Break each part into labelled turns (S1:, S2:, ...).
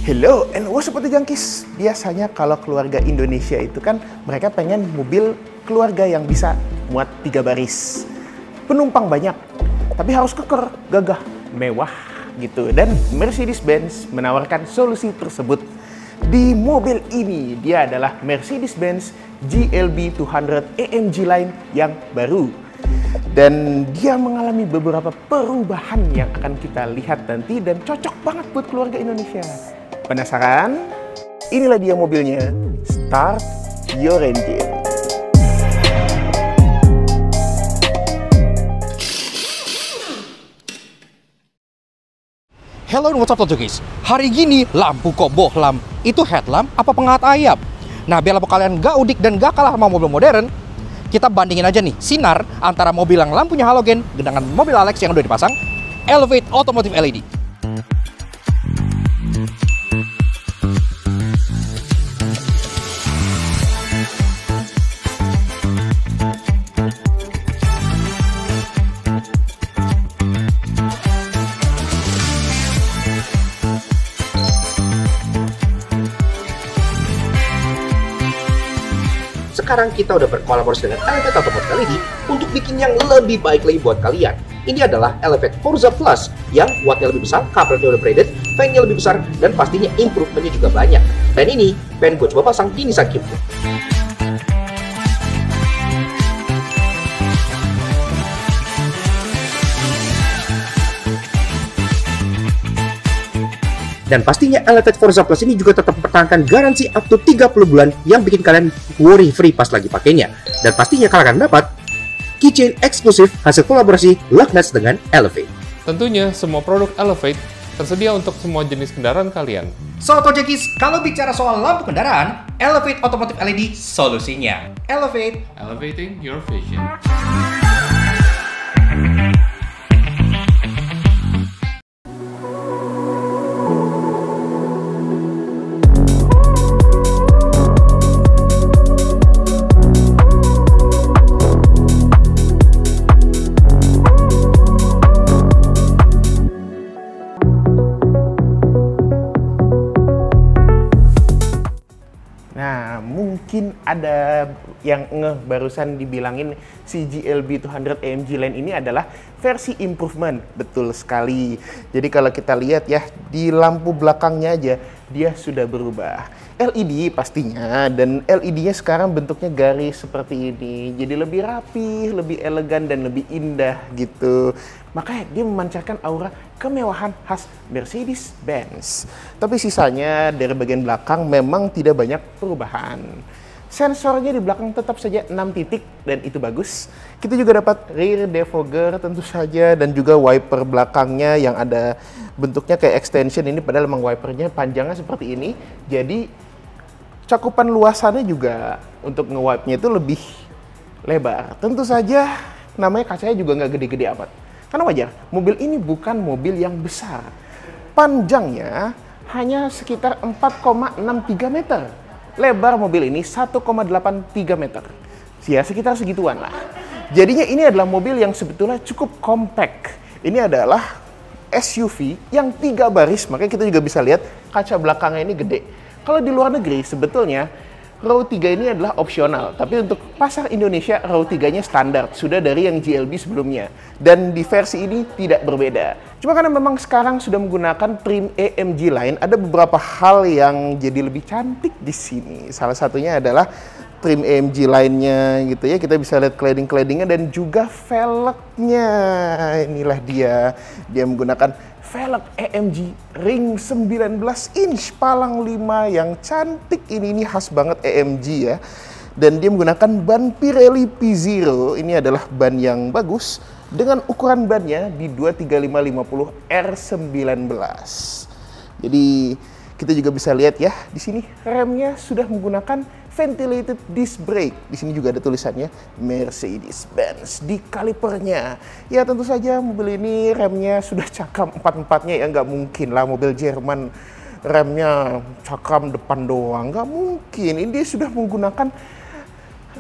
S1: Hello and what's up Jangkis? Biasanya kalau keluarga Indonesia itu kan mereka pengen mobil keluarga yang bisa muat 3 baris. Penumpang banyak, tapi harus keker, gagah, mewah gitu. Dan Mercedes-Benz menawarkan solusi tersebut. Di mobil ini dia adalah Mercedes-Benz GLB 200 AMG Line yang baru. Dan dia mengalami beberapa perubahan yang akan kita lihat nanti dan cocok banget buat keluarga Indonesia. Penasaran? Inilah dia mobilnya. Start your engine.
S2: Hello and what's up guys? Hari gini lampu kok bohlam. Itu headlamp apa penghangat ayap? Nah biar lampu kalian gak udik dan gak kalah sama mobil modern, kita bandingin aja nih sinar antara mobil yang lampunya halogen dengan mobil Alex yang udah dipasang Elevate Automotive LED.
S3: Sekarang kita udah berkolaborasi dengan Elevate Automotive LED untuk bikin yang lebih baik lagi buat kalian. Ini adalah Elevate Forza Plus yang wattnya lebih besar, coveragenya udah braided, fan-nya lebih besar, dan pastinya improvementnya juga banyak. Dan ini pengen gue coba pasang di Nissan Cube. Dan pastinya Elevate Forza Plus ini juga tetap mempertahankan garansi up to 30 bulan yang bikin kalian worry free pas lagi pakainya. Dan pastinya kalian akan dapat keychain eksklusif hasil kolaborasi Lockness dengan Elevate.
S4: Tentunya semua produk Elevate tersedia untuk semua jenis kendaraan kalian.
S2: So Tojekis, kalau bicara soal lampu kendaraan, Elevate Automotive LED solusinya. Elevate,
S4: Elevating your vision.
S1: Mungkin ada yang barusan dibilangin si GLB 200 AMG Line ini adalah versi improvement. Betul sekali. Jadi kalau kita lihat ya, di lampu belakangnya aja dia sudah berubah. LED pastinya, dan LED-nya sekarang bentuknya garis seperti ini. Jadi lebih rapi, lebih elegan, dan lebih indah gitu. Makanya dia memancarkan aura kemewahan khas Mercedes-Benz. Tapi sisanya dari bagian belakang memang tidak banyak perubahan. Sensornya di belakang tetap saja 6 titik dan itu bagus. Kita juga dapat rear defogger tentu saja, dan juga wiper belakangnya yang ada bentuknya kayak extension ini, padahal memang wipernya panjangnya seperti ini. Jadi cakupan luasannya juga untuk nge-wipe-nya itu lebih lebar. Tentu saja namanya kacanya juga nggak gede-gede amat. Karena wajar, mobil ini bukan mobil yang besar. Panjangnya hanya sekitar 4,63 meter. Lebar mobil ini 1,83 meter. Ya, sekitar segituan lah. Jadinya ini adalah mobil yang sebetulnya cukup compact. Ini adalah SUV yang 3 baris, makanya kita juga bisa lihat kaca belakangnya ini gede. Kalau di luar negeri sebetulnya row 3 ini adalah opsional, tapi untuk pasar Indonesia row 3-nya standar, sudah dari yang GLB sebelumnya. Dan di versi ini tidak berbeda. Cuma karena memang sekarang sudah menggunakan trim AMG Line, ada beberapa hal yang jadi lebih cantik di sini. Salah satunya adalah trim AMG Line-nya gitu ya. Kita bisa lihat cladding-claddingnya dan juga velgnya. Inilah dia. Dia menggunakan velg AMG ring 19 inch palang 5 yang cantik ini khas banget AMG ya. Dan dia menggunakan ban Pirelli P0. Ini adalah ban yang bagus dengan ukuran bannya di 23550 R19. Jadi kita juga bisa lihat ya, di sini remnya sudah menggunakan ventilated disc brake. Di sini juga ada tulisannya Mercedes-Benz di kalipernya. Ya tentu saja mobil ini remnya sudah cakram 4-4-nya ya, nggak mungkin lah mobil Jerman remnya cakram depan doang, nggak mungkin. Ini dia sudah menggunakan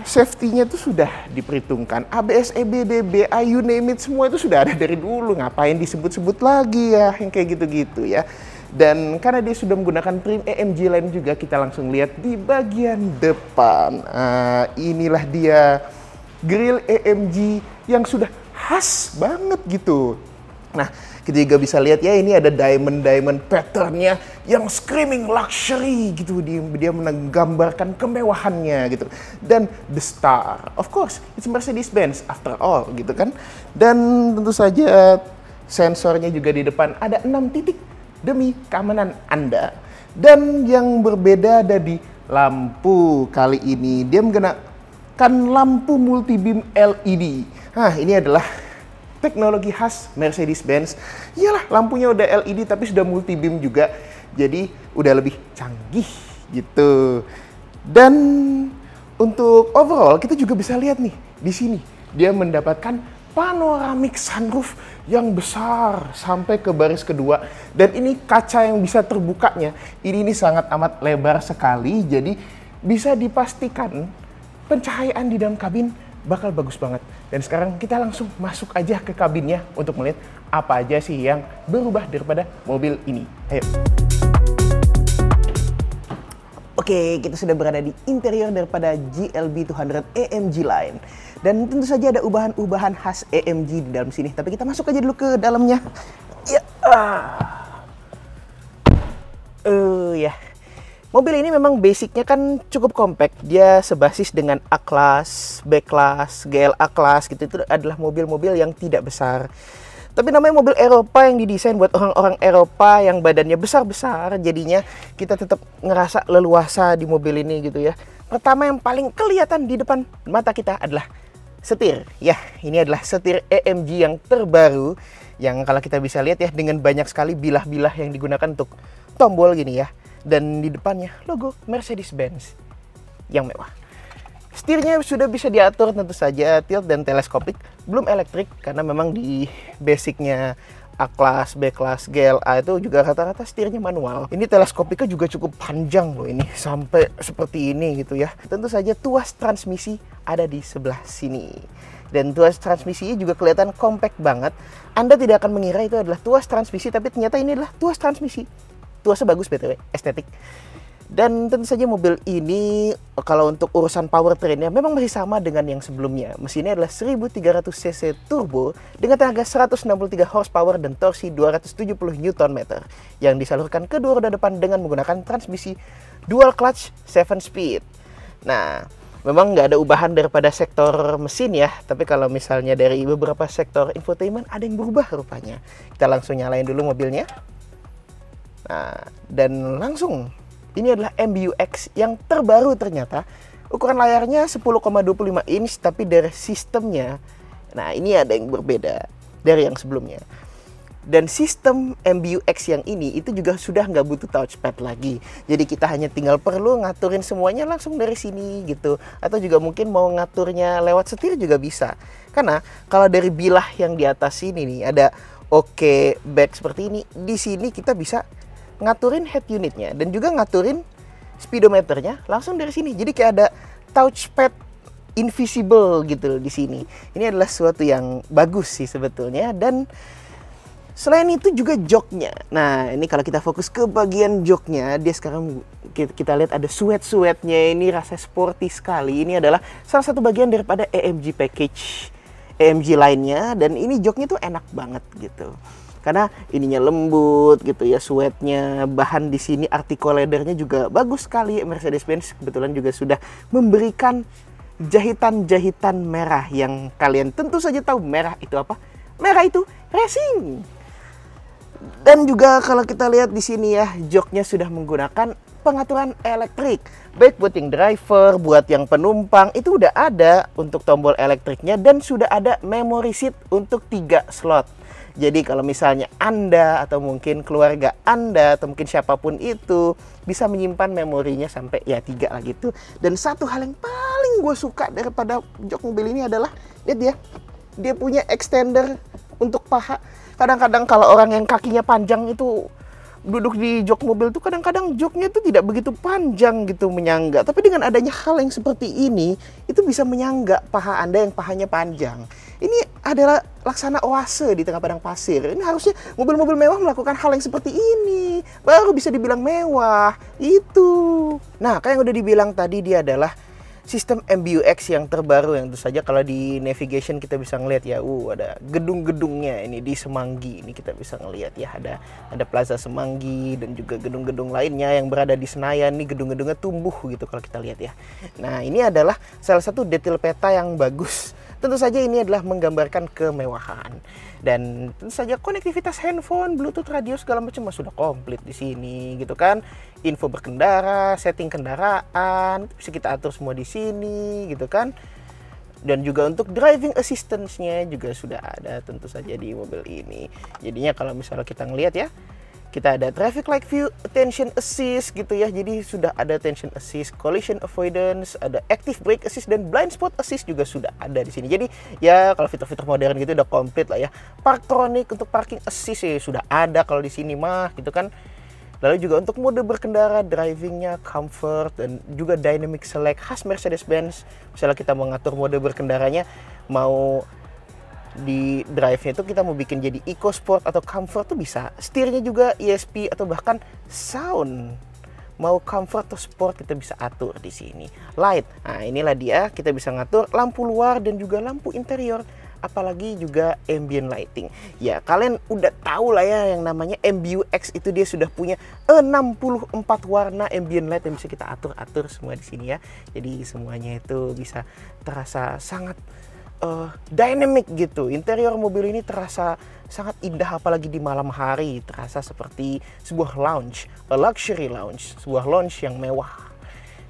S1: safety-nya itu sudah diperhitungkan. ABS, EBD, BA, you name it, semua itu sudah ada dari dulu. Ngapain disebut-sebut lagi ya yang kayak gitu-gitu ya. Dan karena dia sudah menggunakan trim AMG line juga, kita langsung lihat di bagian depan. Inilah dia grill AMG yang sudah khas banget gitu. Nah, kita juga bisa lihat ya, ini ada diamond patternnya yang screaming luxury gitu. Dia menggambarkan kemewahannya gitu. Dan the star, of course, it's Mercedes-Benz after all gitu kan. Dan tentu saja sensornya juga di depan ada 6 titik demi keamanan Anda. Dan yang berbeda ada di lampu kali ini. Dia menggunakan lampu multi-beam LED. Nah, ini adalah teknologi khas Mercedes-Benz. Iyalah, lampunya udah LED tapi sudah multi-beam juga. Jadi udah lebih canggih gitu. Dan untuk overall kita juga bisa lihat nih di sini. Dia mendapatkan panoramic sunroof yang besar sampai ke baris kedua, dan ini kaca yang bisa terbukanya ini sangat amat lebar sekali, jadi bisa dipastikan pencahayaan di dalam kabin bakal bagus banget. Dan sekarang kita langsung masuk aja ke kabinnya untuk melihat apa aja sih yang berubah daripada mobil ini. Ayo. Oke, kita sudah berada di interior daripada GLB 200 AMG line. Dan tentu saja ada ubahan-ubahan khas AMG di dalam sini. Tapi kita masuk aja dulu ke dalamnya. Ya. Ya. Mobil ini memang basicnya kan cukup compact. Dia sebasis dengan A-Class, B-Class, GLA Class gitu. Itu adalah mobil-mobil yang tidak besar. Tapi namanya mobil Eropa yang didesain buat orang-orang Eropa yang badannya besar-besar. Jadinya kita tetap ngerasa leluasa di mobil ini gitu ya. Pertama yang paling kelihatan di depan mata kita adalah setir. Ya, ini adalah setir AMG yang terbaru. Yang kalau kita bisa lihat ya, dengan banyak sekali bilah-bilah yang digunakan untuk tombol gini ya. Dan di depannya logo Mercedes-Benz yang mewah. Setirnya sudah bisa diatur tentu saja tilt dan teleskopik, belum elektrik karena memang di basicnya A-Class, B-Class, GLA itu juga rata-rata setirnya manual. Ini teleskopiknya juga cukup panjang loh ini, sampai seperti ini gitu ya. Tentu saja tuas transmisi ada di sebelah sini. Dan tuas transmisinya juga kelihatan compact banget. Anda tidak akan mengira itu adalah tuas transmisi, tapi ternyata ini adalah tuas transmisi. Tuasnya bagus BTW, estetik. Dan tentu saja mobil ini kalau untuk urusan powertrainnya memang masih sama dengan yang sebelumnya. Mesinnya adalah 1300 cc turbo dengan tenaga 163 horsepower dan torsi 270 Nm yang disalurkan ke dua roda depan dengan menggunakan transmisi dual clutch 7 speed. Nah, memang nggak ada ubahan daripada sektor mesin ya, tapi kalau misalnya dari beberapa sektor infotainment ada yang berubah rupanya. Kita langsung nyalain dulu mobilnya. Nah, dan langsung ini adalah MBUX yang terbaru ternyata. Ukuran layarnya 10,25 inch tapi dari sistemnya, nah ini ada yang berbeda dari yang sebelumnya. Dan sistem MBUX yang ini itu juga sudah nggak butuh touchpad lagi. Jadi kita hanya tinggal perlu ngaturin semuanya langsung dari sini gitu. Atau juga mungkin mau ngaturnya lewat setir juga bisa. Karena kalau dari bilah yang di atas sini nih ada OK back seperti ini. Di sini kita bisa ngaturin head unitnya dan juga ngaturin speedometernya langsung dari sini. Jadi kayak ada touchpad invisible gitu di sini. Ini adalah sesuatu yang bagus sih sebetulnya. Dan selain itu juga joknya. Nah, ini kalau kita fokus ke bagian joknya, dia sekarang kita lihat ada suet-suetnya. Ini rasa sporty sekali. Ini adalah salah satu bagian daripada AMG package AMG lainnya, dan ini joknya tuh enak banget gitu. Karena ininya lembut gitu ya, suetnya, bahan di sini artikel leathernya juga bagus sekali. Mercedes-Benz kebetulan juga sudah memberikan jahitan-jahitan merah yang kalian tentu saja tahu merah itu apa? Merah itu racing. Dan juga kalau kita lihat di sini ya, joknya sudah menggunakan pengaturan elektrik. Baik buat yang driver, buat yang penumpang, itu udah ada untuk tombol elektriknya dan sudah ada memory seat untuk 3 slot. Jadi kalau misalnya Anda atau mungkin keluarga Anda atau mungkin siapapun itu bisa menyimpan memorinya sampai ya 3 lah gitu. Dan satu hal yang paling gue suka daripada jok mobil ini adalah lihat ya, dia punya extender untuk paha. Kadang-kadang kalau orang yang kakinya panjang itu duduk di jok mobil tuh kadang-kadang joknya tuh tidak begitu panjang gitu menyangga. Tapi dengan adanya hal yang seperti ini, itu bisa menyangga paha Anda yang pahanya panjang. Ini adalah laksana oase di tengah padang pasir. Ini harusnya mobil-mobil mewah melakukan hal yang seperti ini. Baru bisa dibilang mewah. Itu. Nah, kayak yang udah dibilang tadi, dia adalah sistem MBUX yang terbaru, yang tentu saja kalau di navigation kita bisa ngelihat ya, ada gedung-gedungnya ini di Semanggi. Ini kita bisa ngelihat ya, ada Plaza Semanggi dan juga gedung-gedung lainnya yang berada di Senayan. Ini gedung-gedungnya tumbuh gitu kalau kita lihat ya. Nah, ini adalah salah satu detail peta yang bagus. Tentu saja ini adalah menggambarkan kemewahan. Dan tentu saja konektivitas handphone, Bluetooth, radio segala macam sudah komplit di sini gitu kan. Info berkendara, setting kendaraan bisa kita atur semua di sini gitu kan. Dan juga untuk driving assistance-nya juga sudah ada tentu saja di mobil ini. Jadinya kalau misalnya kita ngelihat ya, kita ada traffic light view, attention assist gitu ya. Jadi sudah ada attention assist, collision avoidance, ada active brake assist, dan blind spot assist juga sudah ada di sini. Jadi ya kalau fitur-fitur modern gitu udah komplit lah ya. Parktronic untuk parking assist ya sudah ada kalau di sini mah gitu kan. Lalu juga untuk mode berkendara, drivingnya, comfort, dan juga dynamic select khas Mercedes-Benz. Misalnya kita mau ngatur mode berkendaranya, mau di drive-nya itu kita mau bikin jadi eco sport atau comfort tuh bisa. Setirnya juga ESP atau bahkan sound. Mau comfort atau sport kita bisa atur di sini. Light. Nah, inilah dia, kita bisa ngatur lampu luar dan juga lampu interior, apalagi juga ambient lighting. Ya, kalian udah tahu lah ya yang namanya MBUX itu dia sudah punya 64 warna ambient light yang bisa kita atur-atur semua di sini ya. Jadi semuanya itu bisa terasa sangat dynamic gitu. Interior mobil ini terasa sangat indah apalagi di malam hari, terasa seperti sebuah lounge, a luxury lounge, sebuah lounge yang mewah.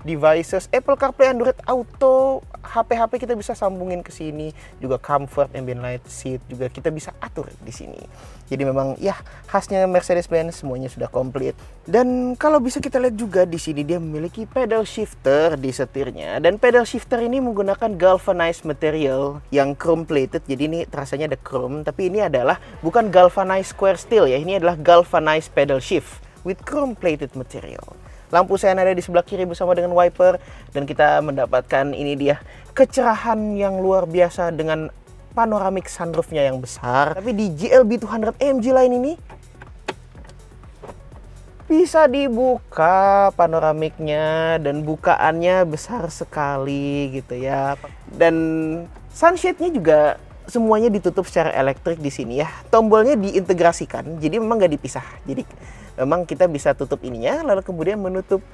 S1: Devices Apple CarPlay, Android Auto, HP kita bisa sambungin ke sini, juga comfort, ambient light, seat juga kita bisa atur di sini. Jadi memang ya khasnya Mercedes-Benz semuanya sudah komplit. Dan kalau bisa kita lihat juga di sini dia memiliki pedal shifter di setirnya, dan pedal shifter ini menggunakan galvanized material yang chrome plated. Jadi ini rasanya ada chrome, tapi ini adalah bukan galvanized square steel ya, ini adalah galvanized pedal shift with chrome plated material. Lampu sen ada di sebelah kiri bersama dengan wiper, dan kita mendapatkan ini dia kecerahan yang luar biasa dengan panoramic sunroofnya yang besar. Tapi di GLB 200 AMG Line ini bisa dibuka panoramiknya dan bukaannya besar sekali gitu ya. Dan sunshade-nya juga semuanya ditutup secara elektrik di sini ya. Tombolnya diintegrasikan, jadi memang nggak dipisah. Jadi memang kita bisa tutup ininya, lalu kemudian menutup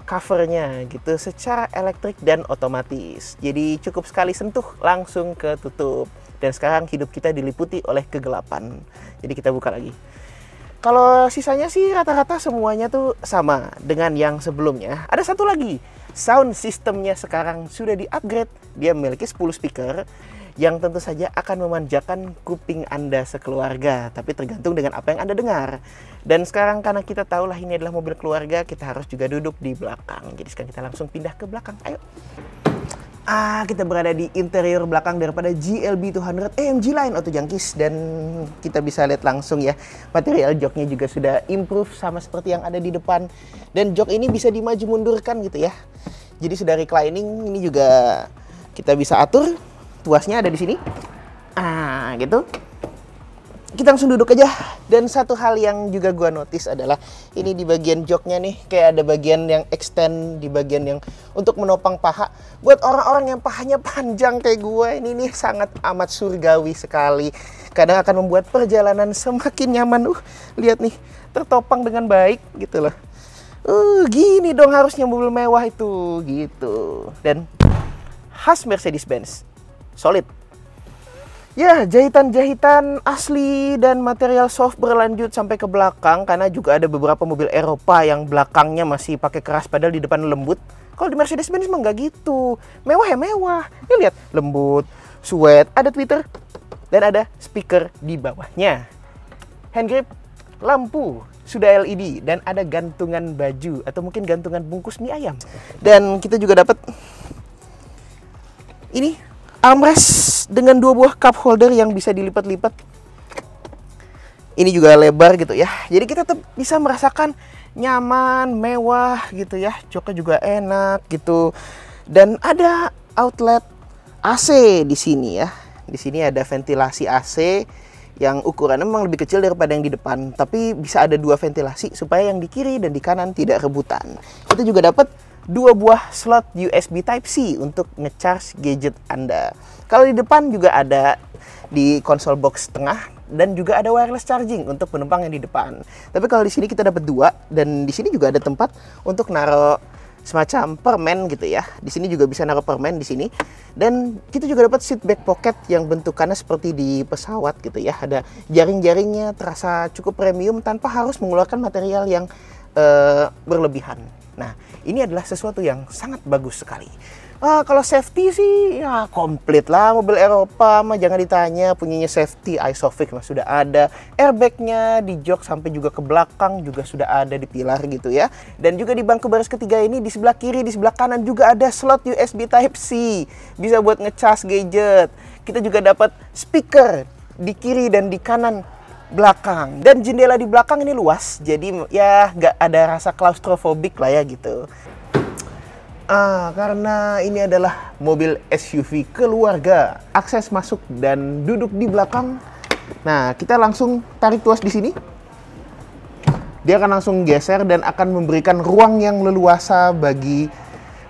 S1: covernya gitu secara elektrik dan otomatis. Jadi cukup sekali sentuh langsung ketutup. Dan sekarang hidup kita diliputi oleh kegelapan. Jadi kita buka lagi. Kalau sisanya sih rata-rata semuanya tuh sama dengan yang sebelumnya. Ada satu lagi, sound systemnya sekarang sudah di-upgrade. Dia memiliki 10 speaker yang tentu saja akan memanjakan kuping Anda sekeluarga, tapi tergantung dengan apa yang Anda dengar. Dan sekarang karena kita tahu lah ini adalah mobil keluarga, kita harus juga duduk di belakang. Jadi sekarang kita langsung pindah ke belakang. Ayo. Kita berada di interior belakang daripada GLB 200 AMG Line Auto Junkies, dan kita bisa lihat langsung ya, material joknya juga sudah improve sama seperti yang ada di depan. Dan jok ini bisa dimaju mundurkan gitu ya. Jadi sudah reclining, ini juga kita bisa atur. Tuasnya ada di sini. Gitu. Kita langsung duduk aja. Dan satu hal yang juga gua notice adalah ini di bagian joknya nih, kayak ada bagian yang extend di bagian yang untuk menopang paha. Buat orang-orang yang pahanya panjang kayak gua, ini nih sangat amat surgawi sekali. Kadang akan membuat perjalanan semakin nyaman. Lihat nih, tertopang dengan baik gitu loh. Gini dong harusnya mobil mewah itu gitu. Dan khas Mercedes-Benz. Solid. Ya, jahitan-jahitan asli dan material soft berlanjut sampai ke belakang, karena juga ada beberapa mobil Eropa yang belakangnya masih pakai keras padahal di depan lembut. Kalau di Mercedes-Benz emang nggak gitu. Mewah ya mewah. Ini lihat, lembut, sweat, ada tweeter, dan ada speaker di bawahnya. Hand grip, lampu sudah LED, dan ada gantungan baju atau mungkin gantungan bungkus mie ayam. Dan kita juga dapat ini armrest dengan 2 buah cup holder yang bisa dilipat-lipat. Ini juga lebar gitu ya. Jadi kita tetap bisa merasakan nyaman, mewah gitu ya. Joknya juga enak gitu. Dan ada outlet AC di sini ya. Di sini ada ventilasi AC yang ukurannya memang lebih kecil daripada yang di depan, tapi bisa ada 2 ventilasi supaya yang di kiri dan di kanan tidak rebutan. Kita juga dapat 2 buah slot USB Type-C untuk nge-charge gadget Anda. Kalau di depan juga ada di konsol box tengah, dan juga ada wireless charging untuk penumpang yang di depan. Tapi kalau di sini kita dapat 2, dan di sini juga ada tempat untuk naruh semacam permen gitu ya. Di sini juga bisa naruh permen di sini. Dan kita juga dapat seat back pocket yang bentukannya seperti di pesawat gitu ya. Ada jaring-jaringnya, terasa cukup premium tanpa harus mengeluarkan material yang berlebihan. Nah, ini adalah sesuatu yang sangat bagus sekali. Kalau safety sih ya komplit lah, mobil Eropa mah jangan ditanya, punyanya safety ISOFIX mah sudah ada, airbagnya di jok sampai juga ke belakang juga sudah ada di pilar gitu ya. Dan juga di bangku baris ketiga ini di sebelah kiri, di sebelah kanan juga ada slot USB Type-C, bisa buat ngecas gadget. Kita juga dapat speaker di kiri dan di kanan belakang, dan jendela di belakang ini luas, jadi ya nggak ada rasa klaustrofobik lah ya gitu. Karena ini adalah mobil SUV keluarga, akses masuk dan duduk di belakang. Nah, kita langsung tarik tuas di sini. Dia akan langsung geser dan akan memberikan ruang yang leluasa bagi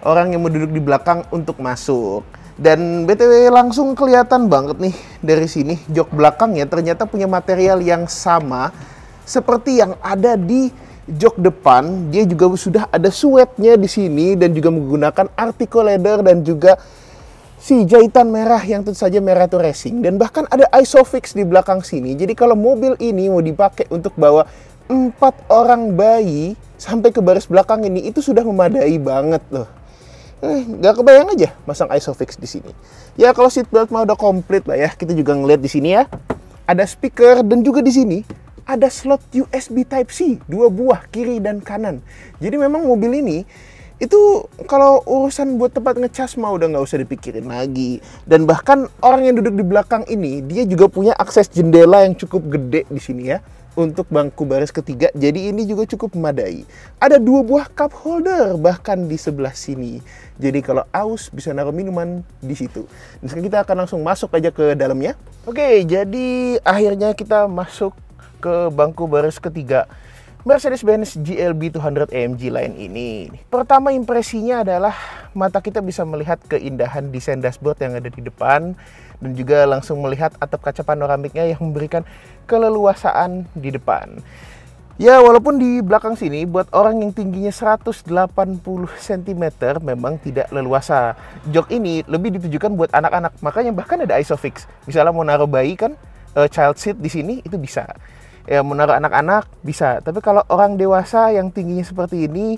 S1: orang yang mau duduk di belakang untuk masuk. Dan BTW langsung kelihatan banget nih dari sini, jok belakangnya ternyata punya material yang sama seperti yang ada di jok depan. Dia juga sudah ada suetnya di sini dan juga menggunakan article leather dan juga si jahitan merah yang tentu saja merah itu racing, dan bahkan ada ISOFIX di belakang sini. Jadi kalau mobil ini mau dipakai untuk bawa 4 orang bayi sampai ke baris belakang ini, itu sudah memadai banget loh. Nggak kebayang aja masang ISOFIX di sini. Ya kalau seatbelt mah udah komplit lah ya. Kita juga ngeliat di sini ya, ada speaker dan juga di sini ada slot USB Type-C 2 buah kiri dan kanan. Jadi memang mobil ini itu kalau urusan buat tempat ngecas mah udah nggak usah dipikirin lagi. Dan bahkan orang yang duduk di belakang ini dia juga punya akses jendela yang cukup gede di sini ya untuk bangku baris ketiga. Jadi ini juga cukup memadai. Ada 2 buah cup holder bahkan di sebelah sini. Jadi kalau aus bisa naruh minuman di situ. Dan sekarang kita akan langsung masuk aja ke dalamnya. Oke, jadi akhirnya kita masuk ke bangku baris ketiga Mercedes-Benz GLB 200 AMG Line ini. Pertama impresinya adalah mata kita bisa melihat keindahan desain dashboard yang ada di depan, dan juga langsung melihat atap kaca panoramiknya yang memberikan keleluasaan di depan. Ya, walaupun di belakang sini buat orang yang tingginya 180 cm memang tidak leluasa. Jok ini lebih ditujukan buat anak-anak, makanya bahkan ada ISOFIX. Misalnya mau naruh bayi kan, child seat di sini itu bisa. Ya, menaruh anak-anak bisa, tapi kalau orang dewasa yang tingginya seperti ini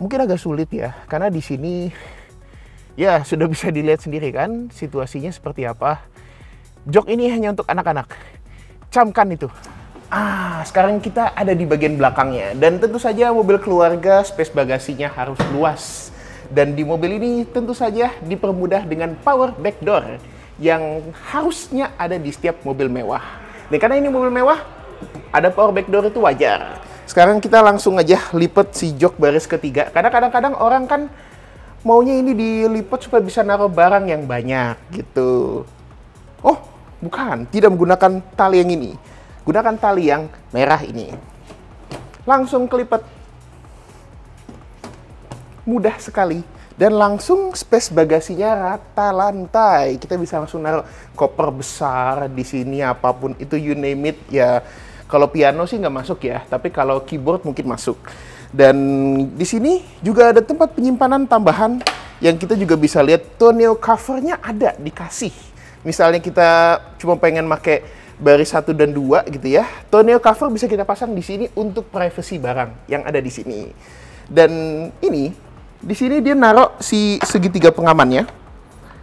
S1: mungkin agak sulit ya, karena di sini ya sudah bisa dilihat sendiri kan situasinya seperti apa. Jok ini hanya untuk anak-anak, camkan itu. Sekarang kita ada di bagian belakangnya, dan tentu saja mobil keluarga space bagasinya harus luas, dan di mobil ini tentu saja dipermudah dengan power back door yang harusnya ada di setiap mobil mewah. Dan karena ini mobil mewah, ada power back door itu wajar. Sekarang kita langsung aja lipat si jok baris ketiga. Karena kadang-kadang orang kan maunya ini dilipat supaya bisa naruh barang yang banyak gitu. Oh, bukan. Tidak menggunakan tali yang ini. Gunakan tali yang merah ini. Langsung kelipat. Mudah sekali. Dan langsung space bagasinya rata lantai. Kita bisa langsung naruh koper besar di sini, apapun itu, you name it ya. Kalau piano sih nggak masuk ya, tapi kalau keyboard mungkin masuk. Dan di sini juga ada tempat penyimpanan tambahan yang kita juga bisa lihat tonneau covernya ada dikasih. Misalnya kita cuma pengen pakai baris 1 dan 2 gitu ya, tonneau cover bisa kita pasang di sini untuk privacy barang yang ada di sini. Dan ini di sini dia naruh si segitiga pengamannya.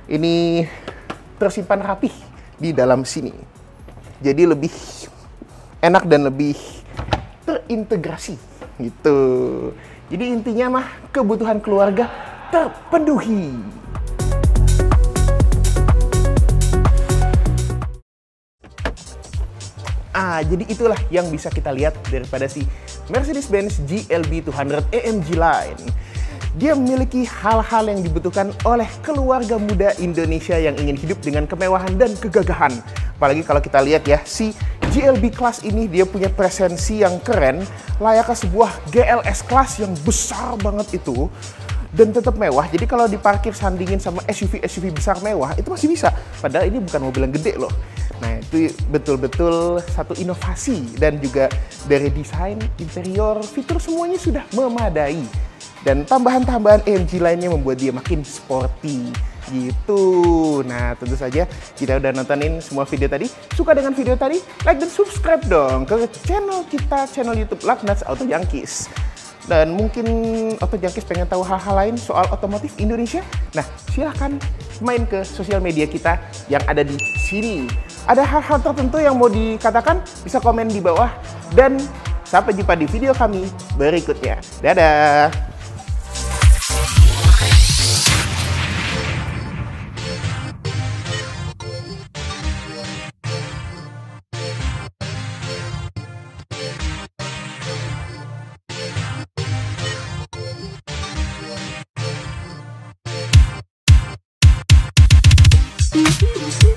S1: Ini tersimpan rapih di dalam sini. Jadi lebih enak dan lebih terintegrasi gitu. Jadi intinya mah kebutuhan keluarga terpenuhi. Jadi itulah yang bisa kita lihat daripada si Mercedes-Benz GLB 200 AMG Line. Dia memiliki hal-hal yang dibutuhkan oleh keluarga muda Indonesia yang ingin hidup dengan kemewahan dan kegagahan. Apalagi kalau kita lihat ya, si GLB Class ini dia punya presensi yang keren, layaknya sebuah GLS Class yang besar banget itu, dan tetap mewah. Jadi kalau diparkir sandingin sama SUV besar mewah, itu masih bisa. Padahal ini bukan mobil yang gede loh. Nah, itu betul-betul satu inovasi, dan juga dari desain, interior, fitur semuanya sudah memadai. Dan tambahan-tambahan AMG lainnya membuat dia makin sporty gitu. Nah, tentu saja kita udah nontonin semua video tadi. Suka dengan video tadi? Like dan subscribe dong ke channel kita, channel YouTube Lucknuts Auto Junkies. Dan mungkin Auto Junkies pengen tahu hal-hal lain soal otomotif Indonesia? Nah, silahkan main ke sosial media kita yang ada di sini. Ada hal-hal tertentu yang mau dikatakan? Bisa komen di bawah. Dan sampai jumpa di video kami berikutnya. Dadah! Thank you.